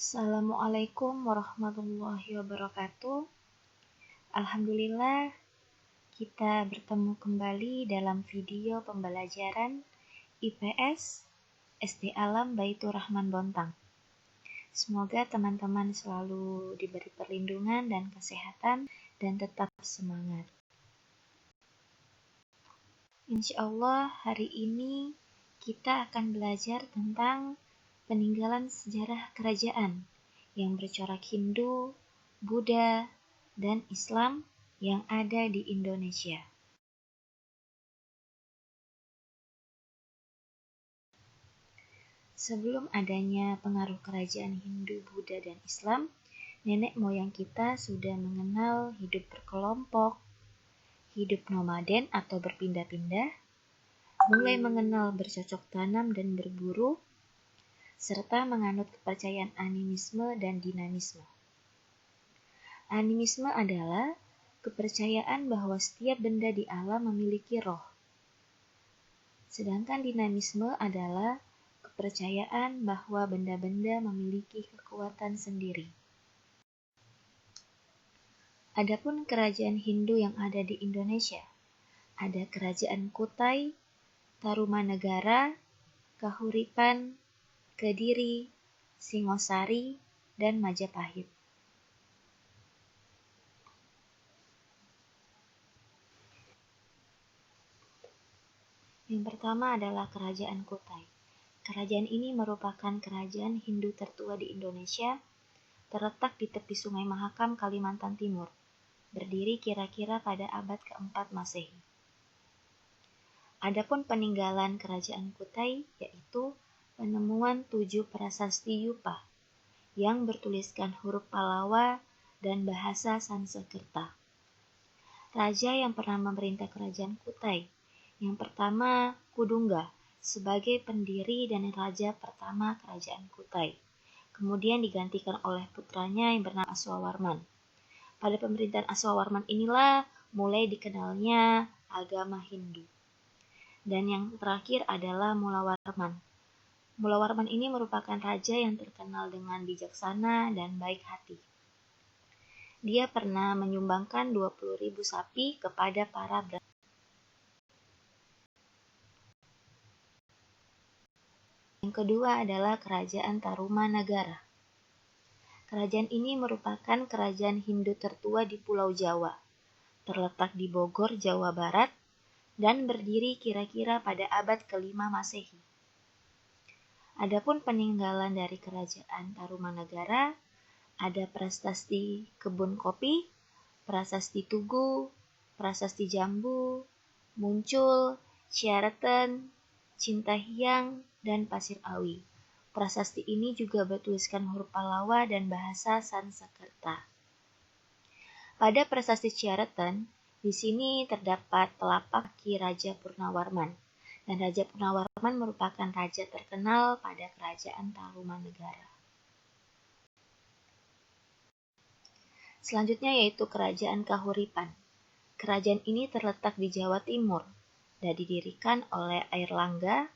Assalamualaikum warahmatullahi wabarakatuh. Alhamdulillah, kita bertemu kembali dalam video pembelajaran IPS SD Alam Baitur Rahman Bontang. Semoga teman-teman selalu diberi perlindungan dan kesehatan dan tetap semangat. Insya Allah hari ini kita akan belajar tentang peninggalan sejarah kerajaan yang bercorak Hindu, Buddha, dan Islam yang ada di Indonesia. Sebelum adanya pengaruh kerajaan Hindu, Buddha, dan Islam, nenek moyang kita sudah mengenal hidup berkelompok, hidup nomaden atau berpindah-pindah, mulai mengenal bercocok tanam dan berburu, serta menganut kepercayaan animisme dan dinamisme. Animisme adalah kepercayaan bahwa setiap benda di alam memiliki roh. Sedangkan dinamisme adalah kepercayaan bahwa benda-benda memiliki kekuatan sendiri. Adapun kerajaan Hindu yang ada di Indonesia, ada Kerajaan Kutai, Tarumanegara, Kahuripan, Kediri, Singosari, dan Majapahit. Yang pertama adalah Kerajaan Kutai. Kerajaan ini merupakan kerajaan Hindu tertua di Indonesia, terletak di tepi Sungai Mahakam, Kalimantan Timur, berdiri kira-kira pada abad keempat Masehi. Adapun peninggalan Kerajaan Kutai yaitu penemuan 7 prasasti Yupa yang bertuliskan huruf Palawa dan bahasa Sanskerta. Raja yang pernah memerintah Kerajaan Kutai, yang pertama Kudungga sebagai pendiri dan raja pertama Kerajaan Kutai, kemudian digantikan oleh putranya yang bernama Aswawarman. Pada pemerintahan Aswawarman inilah mulai dikenalnya agama Hindu. Dan yang terakhir adalah Mulawarman. Mulawarman ini merupakan raja yang terkenal dengan bijaksana dan baik hati. Dia pernah menyumbangkan 20.000 sapi kepada para brahmana. Yang kedua adalah Kerajaan Tarumanegara. Kerajaan ini merupakan kerajaan Hindu tertua di Pulau Jawa, terletak di Bogor, Jawa Barat, dan berdiri kira-kira pada abad ke-5 Masehi. Adapun peninggalan dari Kerajaan Tarumanegara, ada prasasti Kebun Kopi, prasasti Tugu, prasasti Jambu, Muncul, Ciareten, Cintahiang, dan Pasir Awi. Prasasti ini juga bertuliskan huruf Palawa dan bahasa Sanskerta. Pada prasasti Ciareten, di sini terdapat telapak kaki Raja Purnawarman, dan Raja Purnawarman merupakan raja terkenal pada Kerajaan Tarumanegara. Selanjutnya yaitu Kerajaan Kahuripan. Kerajaan ini terletak di Jawa Timur dan didirikan oleh Airlangga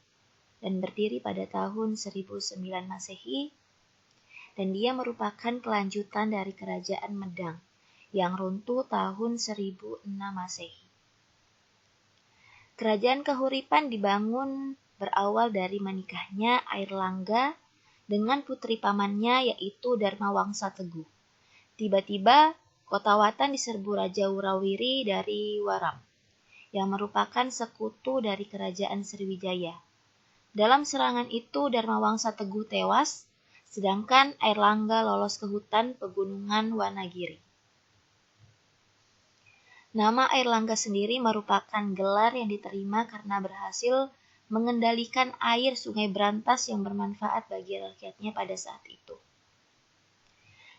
dan berdiri pada tahun 1009 Masehi, dan dia merupakan kelanjutan dari Kerajaan Medang yang runtuh tahun 1006 Masehi. Kerajaan Kahuripan dibangun berawal dari menikahnya Airlangga dengan putri pamannya yaitu Dharmawangsa Teguh. Tiba-tiba kota Watan diserbu Raja Wurawiri dari Waram, yang merupakan sekutu dari Kerajaan Sriwijaya. Dalam serangan itu Dharmawangsa Teguh tewas, sedangkan Airlangga lolos ke hutan pegunungan Wanagiri. Nama Airlangga sendiri merupakan gelar yang diterima karena berhasil mengendalikan air Sungai Brantas yang bermanfaat bagi rakyatnya pada saat itu.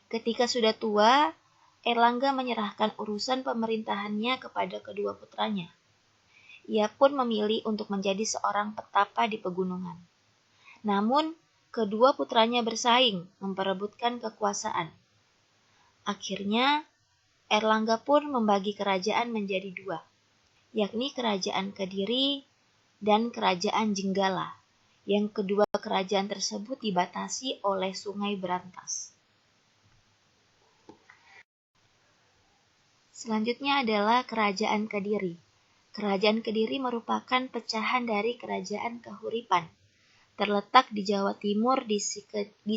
Ketika sudah tua, Airlangga menyerahkan urusan pemerintahannya kepada kedua putranya. Ia pun memilih untuk menjadi seorang petapa di pegunungan. Namun, kedua putranya bersaing memperebutkan kekuasaan. Akhirnya, Airlangga pun membagi kerajaan menjadi 2, yakni Kerajaan Kediri dan Kerajaan Jenggala, Yang kedua kerajaan tersebut dibatasi oleh Sungai Brantas. Selanjutnya adalah Kerajaan Kediri. Kerajaan Kediri merupakan pecahan dari Kerajaan Kahuripan, terletak di Jawa Timur di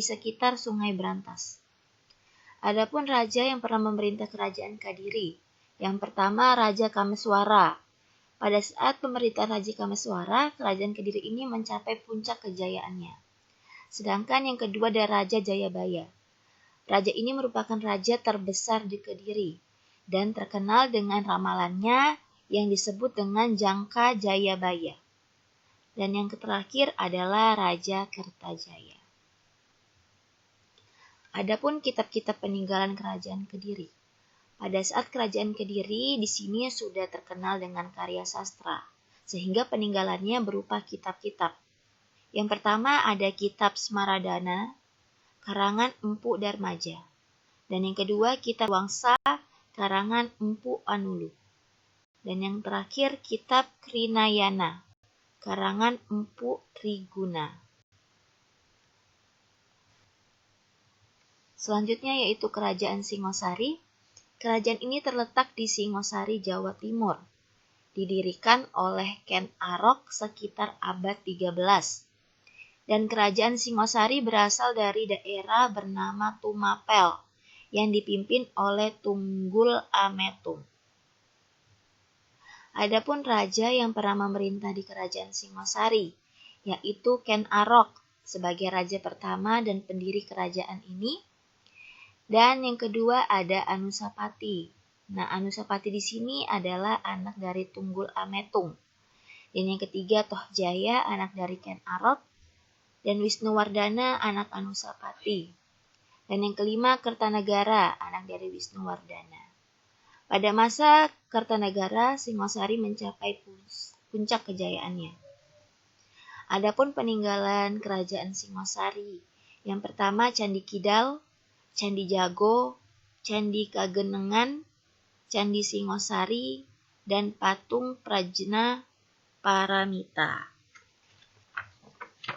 sekitar Sungai Brantas. Adapun raja yang pernah memerintah Kerajaan Kediri, yang pertama Raja Kameswara. Pada saat pemerintahan Raja Kameswara, Kerajaan Kediri ini mencapai puncak kejayaannya. Sedangkan yang kedua adalah Raja Jayabaya. Raja ini merupakan raja terbesar di Kediri dan terkenal dengan ramalannya yang disebut dengan Jangka Jayabaya. Dan yang terakhir adalah Raja Kertajaya. Adapun kitab-kitab peninggalan Kerajaan Kediri. Pada saat Kerajaan Kediri di sini sudah terkenal dengan karya sastra, sehingga peninggalannya berupa kitab-kitab. Yang pertama ada Kitab Smaradana, karangan Empu Darmaja. Dan yang kedua Kitab Wangsa, karangan Empu Anulu. Dan yang terakhir Kitab Krinayana, karangan Empu Triguna. Selanjutnya yaitu Kerajaan Singosari. Kerajaan ini terletak di Singosari, Jawa Timur. Didirikan oleh Ken Arok sekitar abad 13. Dan Kerajaan Singosari berasal dari daerah bernama Tumapel yang dipimpin oleh Tunggul Ametung. Adapun raja yang pernah memerintah di Kerajaan Singosari, yaitu Ken Arok sebagai raja pertama dan pendiri kerajaan ini. Dan yang kedua ada Anusapati. Nah, Anusapati di sini adalah anak dari Tunggul Ametung. Dan yang ketiga Tohjaya, anak dari Ken Arok. Dan Wisnuwardana, anak Anusapati. Dan yang kelima Kertanegara, anak dari Wisnuwardana. Pada masa Kertanegara, Singosari mencapai puncak kejayaannya. Adapun peninggalan Kerajaan Singosari, yang pertama Candi Kidal, Candi Jago, Candi Kagenengan, Candi Singosari, dan patung Prajna Paramita.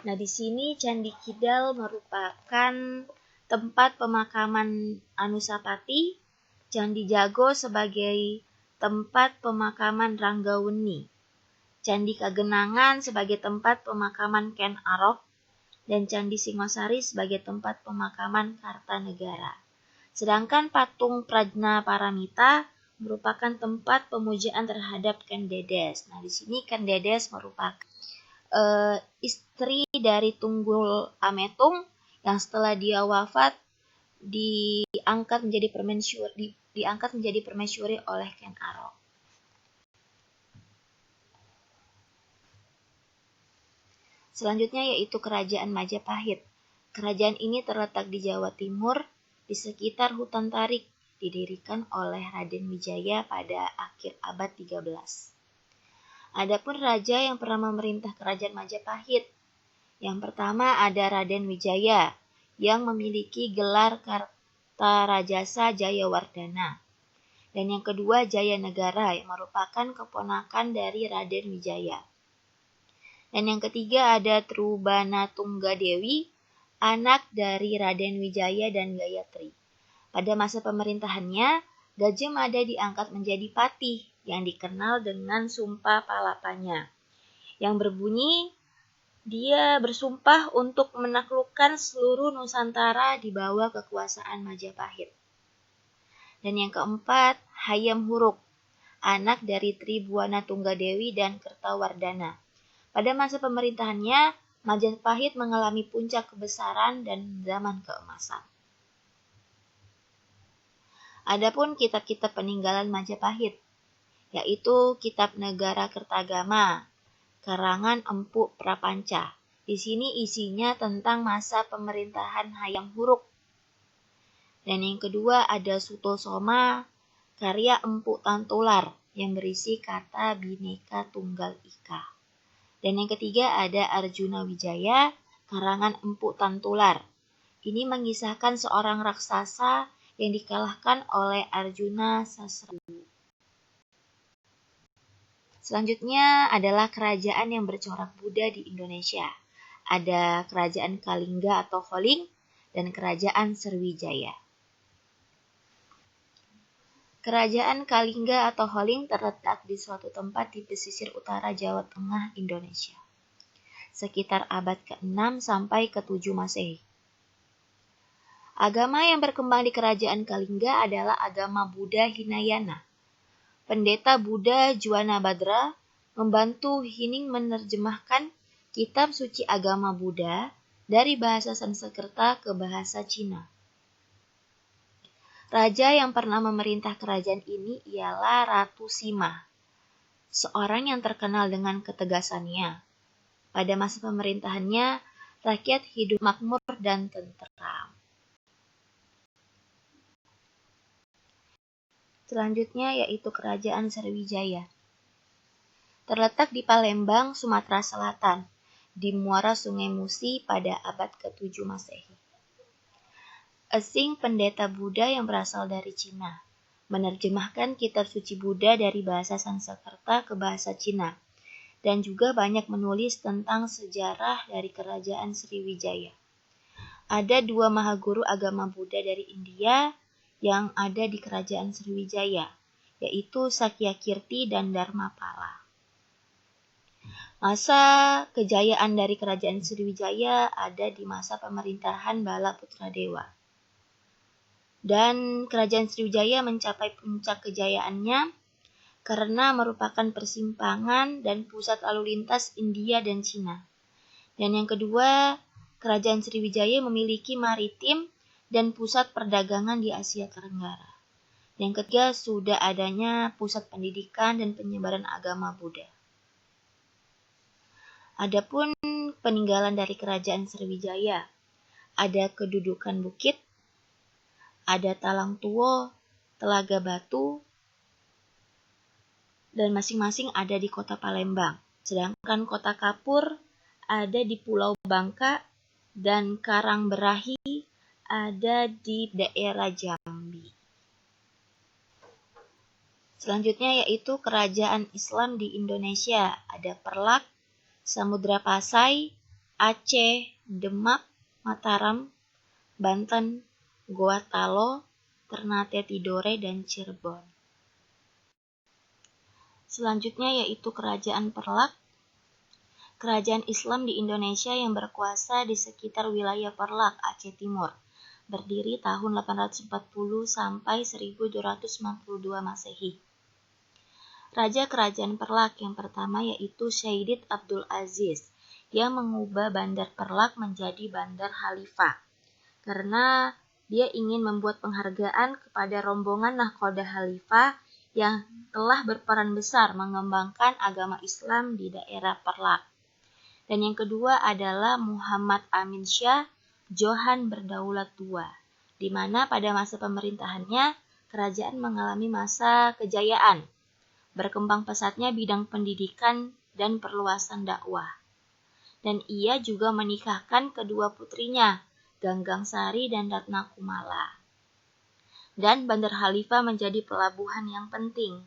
Nah, di sini Candi Kidal merupakan tempat pemakaman Anusapati, Candi Jago sebagai tempat pemakaman Ranggaweni, Candi Kagenangan sebagai tempat pemakaman Ken Arok, dan Candi Singosari sebagai tempat pemakaman Kartanegara. Sedangkan patung Prajna Paramita merupakan tempat pemujaan terhadap Ken Dedes. Nah, di sini Ken Dedes merupakan istri dari Tunggul Ametung yang setelah dia wafat diangkat menjadi permaisuri oleh Ken Arok. Selanjutnya yaitu Kerajaan Majapahit. Kerajaan ini terletak di Jawa Timur, di sekitar hutan tarik, didirikan oleh Raden Wijaya pada akhir abad 13. Adapun raja yang pernah memerintah Kerajaan Majapahit. Yang pertama ada Raden Wijaya, yang memiliki gelar Kartarajasa Jayawardana. Dan yang kedua Jayanegara, yang merupakan keponakan dari Raden Wijaya. Dan yang ketiga ada Trubanatunggadewi, anak dari Raden Wijaya dan Gayatri. Pada masa pemerintahannya, Gajah Mada diangkat menjadi patih yang dikenal dengan Sumpah Palapanya, yang berbunyi dia bersumpah untuk menaklukkan seluruh Nusantara di bawah kekuasaan Majapahit. Dan yang keempat, Hayam Huruk, anak dari Tribuana Tunggadewi dan Kertawardana. Pada masa pemerintahannya, Majapahit mengalami puncak kebesaran dan zaman keemasan. Adapun kitab-kitab peninggalan Majapahit, yaitu Kitab Negara Kertagama, karangan Empu Prapanca. Di sini isinya tentang masa pemerintahan Hayam Huruk. Dan yang kedua ada Sutosoma, karya Empu Tantular yang berisi kata Bhinneka Tunggal Ika. Dan yang ketiga ada Arjuna Wijaya, karangan Empu Tantular. Ini mengisahkan seorang raksasa yang dikalahkan oleh Arjuna Sasrawu. Selanjutnya adalah kerajaan yang bercorak Buddha di Indonesia. Ada kerajaan Kalingga atau Holing dan kerajaan Sriwijaya. Kerajaan Kalingga atau Holing terletak di suatu tempat di pesisir utara Jawa Tengah, Indonesia, sekitar abad ke-6 sampai ke-7 Masehi. Agama yang berkembang di kerajaan Kalingga adalah agama Buddha Hinayana. Pendeta Buddha Juana Badra membantu Hining menerjemahkan kitab suci agama Buddha dari bahasa Sanskerta ke bahasa Cina. Raja yang pernah memerintah kerajaan ini ialah Ratu Sima, seorang yang terkenal dengan ketegasannya. Pada masa pemerintahannya, rakyat hidup makmur dan tentram. Selanjutnya yaitu Kerajaan Sriwijaya. Terletak di Palembang, Sumatera Selatan, di muara Sungai Musi pada abad ke-7 Masehi. Asing pendeta Buddha yang berasal dari Cina, menerjemahkan kitab suci Buddha dari bahasa Sanskerta ke bahasa Cina, dan juga banyak menulis tentang sejarah dari Kerajaan Sriwijaya. Ada 2 mahaguru agama Buddha dari India yang ada di Kerajaan Sriwijaya, yaitu Sakyakirti dan Dharmapala. Masa kejayaan dari Kerajaan Sriwijaya ada di masa pemerintahan Bala Putradewa. Dan Kerajaan Sriwijaya mencapai puncak kejayaannya karena merupakan persimpangan dan pusat lalu lintas India dan Cina. Dan yang kedua, Kerajaan Sriwijaya memiliki maritim dan pusat perdagangan di Asia Tenggara. Yang ketiga, sudah adanya pusat pendidikan dan penyebaran agama Buddha. Adapun peninggalan dari Kerajaan Sriwijaya, ada kedudukan bukit, ada Talang Tuo, Telaga Batu, dan masing-masing ada di kota Palembang. Sedangkan kota Kapur ada di Pulau Bangka dan Karangberahi ada di daerah Jambi. Selanjutnya yaitu Kerajaan Islam di Indonesia. Ada Perlak, Samudra Pasai, Aceh, Demak, Mataram, Banten, Goa Talo, Ternate Tidore, dan Cirebon. Selanjutnya yaitu Kerajaan Perlak. Kerajaan Islam di Indonesia yang berkuasa di sekitar wilayah Perlak, Aceh Timur, berdiri tahun 840 sampai 1292 Masehi. Raja Kerajaan Perlak yang pertama yaitu Syedid Abdul Aziz yang mengubah Bandar Perlak menjadi Bandar Khalifah karena dia ingin membuat penghargaan kepada rombongan Nahkoda Khalifah yang telah berperan besar mengembangkan agama Islam di daerah Perlak. Dan yang kedua adalah Muhammad Amin Syah Johan Berdaulat II, di mana pada masa pemerintahannya kerajaan mengalami masa kejayaan. Berkembang pesatnya bidang pendidikan dan perluasan dakwah. Dan ia juga menikahkan kedua putrinya, Ganggang Sari dan Ratna Kumala. Dan Bandar Khalifah menjadi pelabuhan yang penting.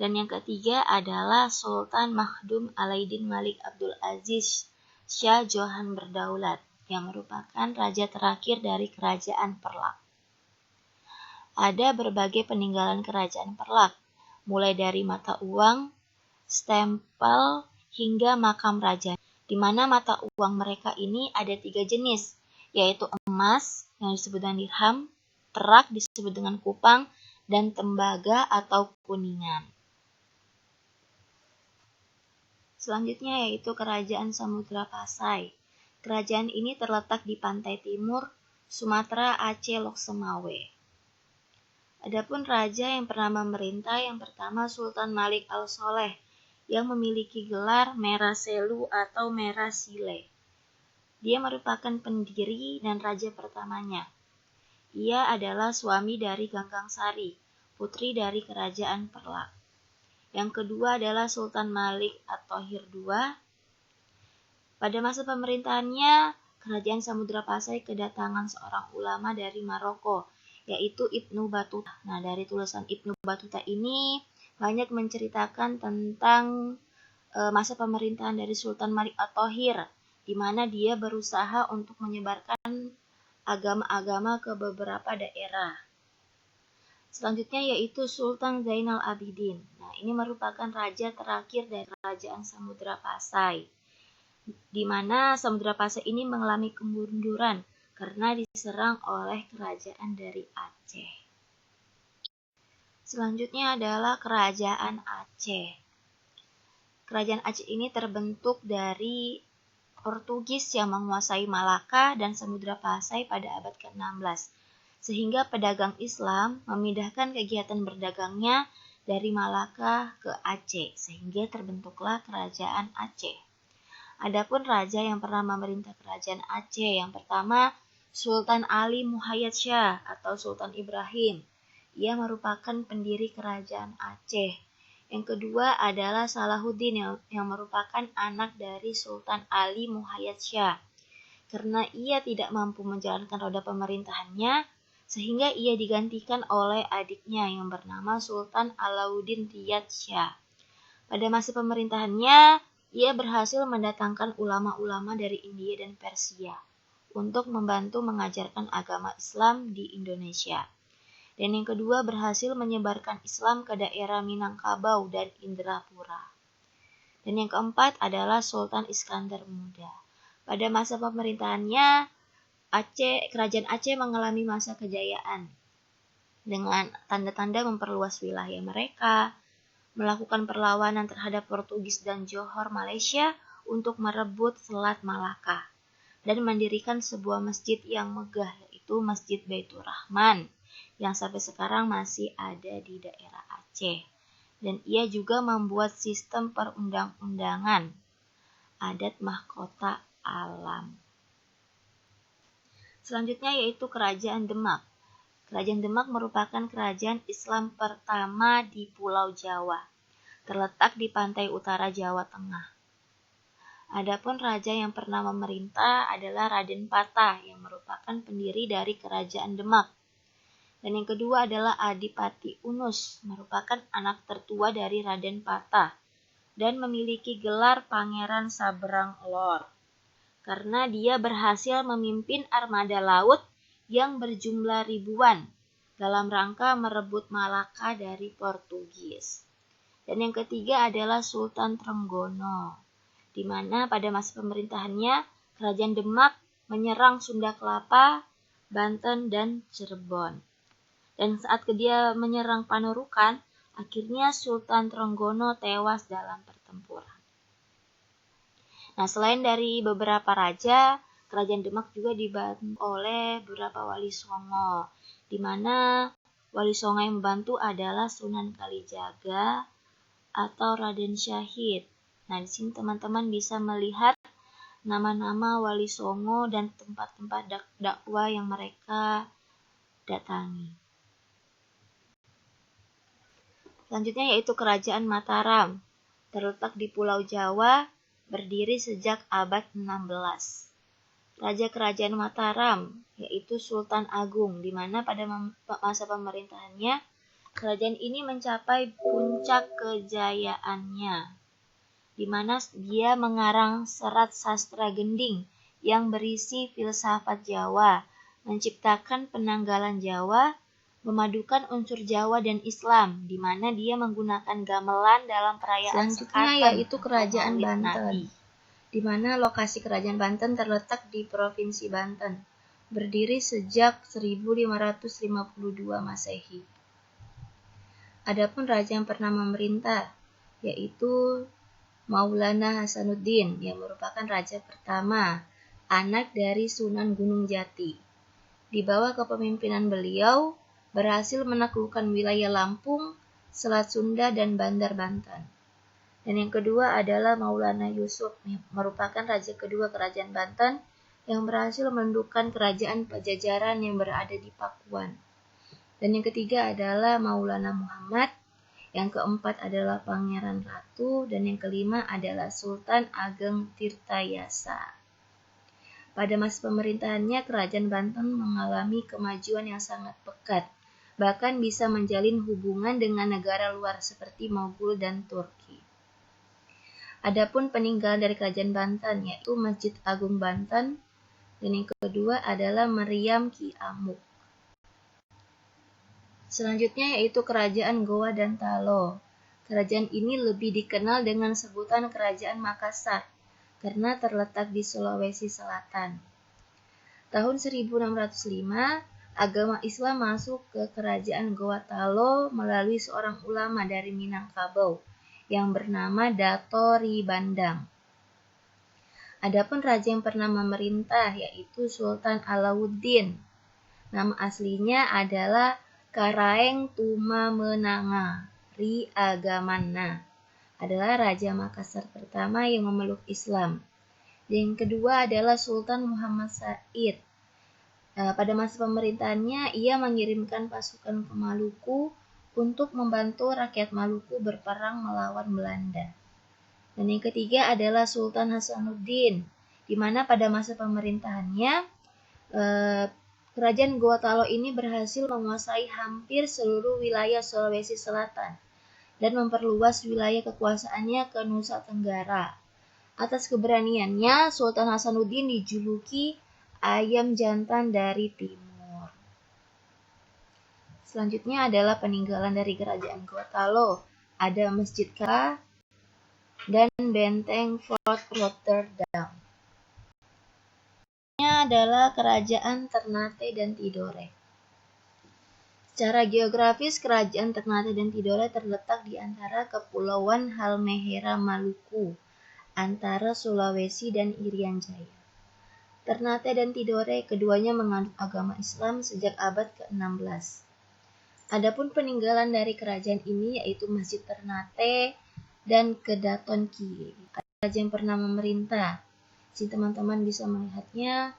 Dan yang ketiga adalah Sultan Mahdum Alaidin Malik Abdul Aziz Syah Johan Berdaulat, yang merupakan raja terakhir dari Kerajaan Perlak. Ada berbagai peninggalan Kerajaan Perlak, mulai dari mata uang, stempel, hingga makam raja, di mana mata uang mereka ini ada 3 jenis, yaitu emas yang disebut dengan dirham, perak disebut dengan kupang, dan tembaga atau kuningan. Selanjutnya yaitu Kerajaan Samudra Pasai. Kerajaan ini terletak di pantai timur Sumatera, Aceh, Loksemawe. Adapun raja yang pernah memerintah yang pertama Sultan Malik Al-Soleh yang memiliki gelar Merah Selu atau Merah Sile. Dia merupakan pendiri dan raja pertamanya. Ia adalah suami dari Ganggang Sari, putri dari Kerajaan Perlak. Yang kedua adalah Sultan Malik At-Thohir II. Pada masa pemerintahannya, Kerajaan Samudra Pasai kedatangan seorang ulama dari Maroko, yaitu Ibnu Battuta. Nah, dari tulisan Ibnu Battuta ini banyak menceritakan tentang masa pemerintahan dari Sultan Malik At-Thohir di mana dia berusaha untuk menyebarkan agama-agama ke beberapa daerah. Selanjutnya yaitu Sultan Zainal Abidin. Nah, ini merupakan raja terakhir dari kerajaan Samudra Pasai, di mana Samudra Pasai ini mengalami kemunduran karena diserang oleh kerajaan dari Aceh. Selanjutnya adalah Kerajaan Aceh. Kerajaan Aceh ini terbentuk dari Portugis yang menguasai Malaka dan Samudra Pasai pada abad ke-16, sehingga pedagang Islam memindahkan kegiatan berdagangnya dari Malaka ke Aceh, sehingga terbentuklah Kerajaan Aceh. Adapun raja yang pernah memerintah Kerajaan Aceh yang pertama, Sultan Ali Muhayyad Shah atau Sultan Ibrahim. Ia merupakan pendiri Kerajaan Aceh. Yang kedua adalah Salahuddin yang merupakan anak dari Sultan Ali Muhayyad Shah. Karena ia tidak mampu menjalankan roda pemerintahannya, sehingga ia digantikan oleh adiknya yang bernama Sultan Alauddin Riyad Shah. Pada masa pemerintahannya, ia berhasil mendatangkan ulama-ulama dari India dan Persia untuk membantu mengajarkan agama Islam di Indonesia. Dan yang kedua berhasil menyebarkan Islam ke daerah Minangkabau dan Indrapura. Dan yang keempat adalah Sultan Iskandar Muda. Pada masa pemerintahannya, Kerajaan Aceh mengalami masa kejayaan dengan tanda-tanda memperluas wilayah mereka, melakukan perlawanan terhadap Portugis dan Johor Malaysia untuk merebut Selat Malaka, dan mendirikan sebuah masjid yang megah, yaitu Masjid Baitur Rahman, yang sampai sekarang masih ada di daerah Aceh. Dan ia juga membuat sistem perundang-undangan, adat mahkota alam. Selanjutnya yaitu Kerajaan Demak. Kerajaan Demak merupakan kerajaan Islam pertama di Pulau Jawa, terletak di pantai utara Jawa Tengah. Adapun raja yang pernah memerintah adalah Raden Patah yang merupakan pendiri dari Kerajaan Demak. Dan yang kedua adalah Adipati Unus, merupakan anak tertua dari Raden Patah dan memiliki gelar Pangeran Saberang Lor karena dia berhasil memimpin armada laut yang berjumlah ribuan dalam rangka merebut Malaka dari Portugis. Dan yang ketiga adalah Sultan Trenggono, di mana pada masa pemerintahannya Kerajaan Demak menyerang Sunda Kelapa, Banten, dan Cirebon. Dan saat dia menyerang Panurukan, akhirnya Sultan Trenggono tewas dalam pertempuran. Nah, selain dari beberapa raja, Kerajaan Demak juga dibantu oleh beberapa wali songo, di mana wali songo yang membantu adalah Sunan Kalijaga atau Raden Syahid. Nah, di sini teman-teman bisa melihat nama-nama wali songo dan tempat-tempat dakwah yang mereka datangi. Selanjutnya yaitu Kerajaan Mataram, terletak di Pulau Jawa, berdiri sejak abad 16. Raja Kerajaan Mataram yaitu Sultan Agung, di mana pada masa pemerintahannya kerajaan ini mencapai puncak kejayaannya, di mana dia mengarang serat sastra gending yang berisi filsafat Jawa, menciptakan penanggalan Jawa, memadukan unsur Jawa dan Islam, di mana dia menggunakan gamelan dalam perayaan Selanjutnya yaitu Kerajaan Banten, di mana lokasi Kerajaan Banten terletak di Provinsi Banten, berdiri sejak 1552 Masehi. Adapun raja yang pernah memerintah yaitu Maulana Hasanuddin yang merupakan raja pertama, anak dari Sunan Gunung Jati. Di bawah kepemimpinan beliau, berhasil menaklukkan wilayah Lampung, Selat Sunda, dan Bandar Banten. Dan yang kedua adalah Maulana Yusuf, merupakan raja kedua Kerajaan Banten yang berhasil menundukkan kerajaan Pajajaran yang berada di Pakuan. Dan yang ketiga adalah Maulana Muhammad, yang keempat adalah Pangeran Ratu, dan yang kelima adalah Sultan Ageng Tirtayasa. Pada masa pemerintahannya, Kerajaan Banten mengalami kemajuan yang sangat pesat, bahkan bisa menjalin hubungan dengan negara luar seperti Mogul dan Turki. Adapun peninggalan dari Kerajaan Banten yaitu Masjid Agung Banten, dan yang kedua adalah Meriam Ki Amuk. Selanjutnya yaitu Kerajaan Goa dan Talo. Kerajaan ini lebih dikenal dengan sebutan Kerajaan Makassar karena terletak di Sulawesi Selatan. Tahun 1605, agama Islam masuk ke Kerajaan Goa Talo melalui seorang ulama dari Minangkabau yang bernama Dato Ri Bandang. Adapun raja yang pernah memerintah yaitu Sultan Alauddin. Nama aslinya adalah Karaeng Tumamenanga Ri Agamana. Adalah Raja Makassar pertama yang memeluk Islam. Yang kedua adalah Sultan Muhammad Said. Pada masa pemerintahannya, ia mengirimkan pasukan ke Maluku untuk membantu rakyat Maluku berperang melawan Belanda. Dan yang ketiga adalah Sultan Hasanuddin, di mana pada masa pemerintahannya Kerajaan Goa Talo ini berhasil menguasai hampir seluruh wilayah Sulawesi Selatan dan memperluas wilayah kekuasaannya ke Nusa Tenggara. Atas keberaniannya, Sultan Hasanuddin dijuluki ayam jantan dari timur. Selanjutnya adalah peninggalan dari Kerajaan Goa Talo. Ada Masjid Ka dan Benteng Fort Rotterdam. Ini adalah Kerajaan Ternate dan Tidore. Secara geografis, Kerajaan Ternate dan Tidore terletak di antara Kepulauan Halmahera Maluku, antara Sulawesi dan Irian Jaya. Ternate dan Tidore keduanya menganut agama Islam sejak abad ke-16. Adapun peninggalan dari kerajaan ini yaitu Masjid Ternate dan Kedaton Ki, raja yang pernah memerintah. Jadi teman-teman bisa melihatnya.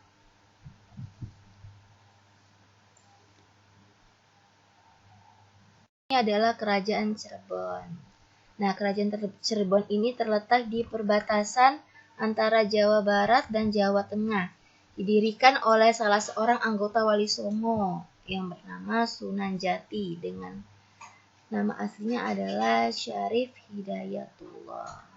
Ini adalah Kerajaan Cirebon. Nah, Kerajaan Cirebon ini terletak di perbatasan antara Jawa Barat dan Jawa Tengah. Didirikan oleh salah seorang anggota Wali Songo yang bernama Sunan Jati dengan nama aslinya adalah Syarif Hidayatullah.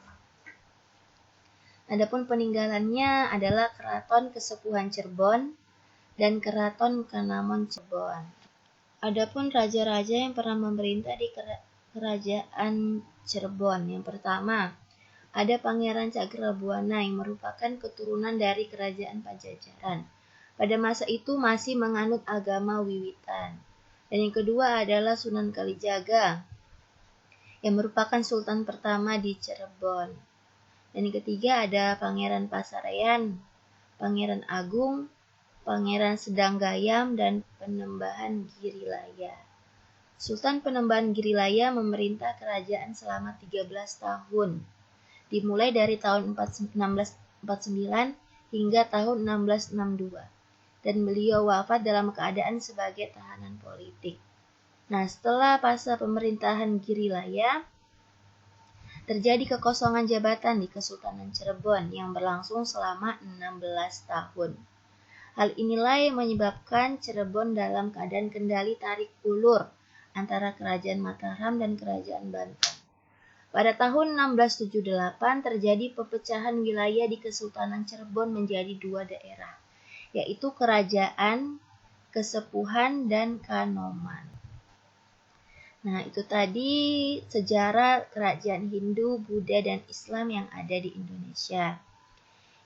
Adapun peninggalannya adalah Keraton Kesepuhan Cirebon dan Keraton Kanamon Cirebon. Adapun raja-raja yang pernah memerintah di Kerajaan Cirebon. Yang pertama, ada Pangeran Cakrabuana yang merupakan keturunan dari Kerajaan Pajajaran. Pada masa itu masih menganut agama Wiwitan. Dan yang kedua adalah Sunan Kalijaga yang merupakan sultan pertama di Cirebon. Dan yang ketiga ada Pangeran Pasarean, Pangeran Agung, Pangeran Sedanggayam, dan Penembahan Girilaya. Sultan Penembahan Girilaya memerintah kerajaan selama 13 tahun, dimulai dari tahun 1649 hingga tahun 1662. Dan beliau wafat dalam keadaan sebagai tahanan politik. Nah, setelah masa pemerintahan Girilaya, terjadi kekosongan jabatan di Kesultanan Cirebon yang berlangsung selama 16 tahun. Hal inilah yang menyebabkan Cirebon dalam keadaan kendali tarik ulur antara Kerajaan Mataram dan Kerajaan Banten. Pada tahun 1678 terjadi pepecahan wilayah di Kesultanan Cirebon menjadi dua daerah, yaitu Kerajaan Kesepuhan dan Kanoman. Nah, itu tadi sejarah kerajaan Hindu, Buddha, dan Islam yang ada di Indonesia.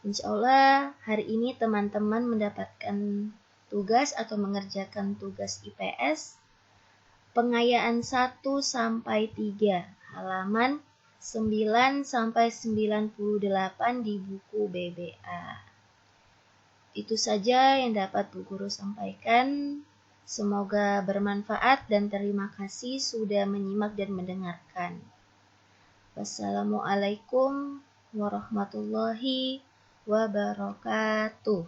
Insya Allah hari ini teman-teman mendapatkan tugas atau mengerjakan tugas IPS pengayaan 1-3 halaman 9-98 di buku BBA. Itu saja yang dapat Bu Guru sampaikan. Semoga bermanfaat dan terima kasih sudah menyimak dan mendengarkan. Wassalamualaikum warahmatullahi wabarakatuh.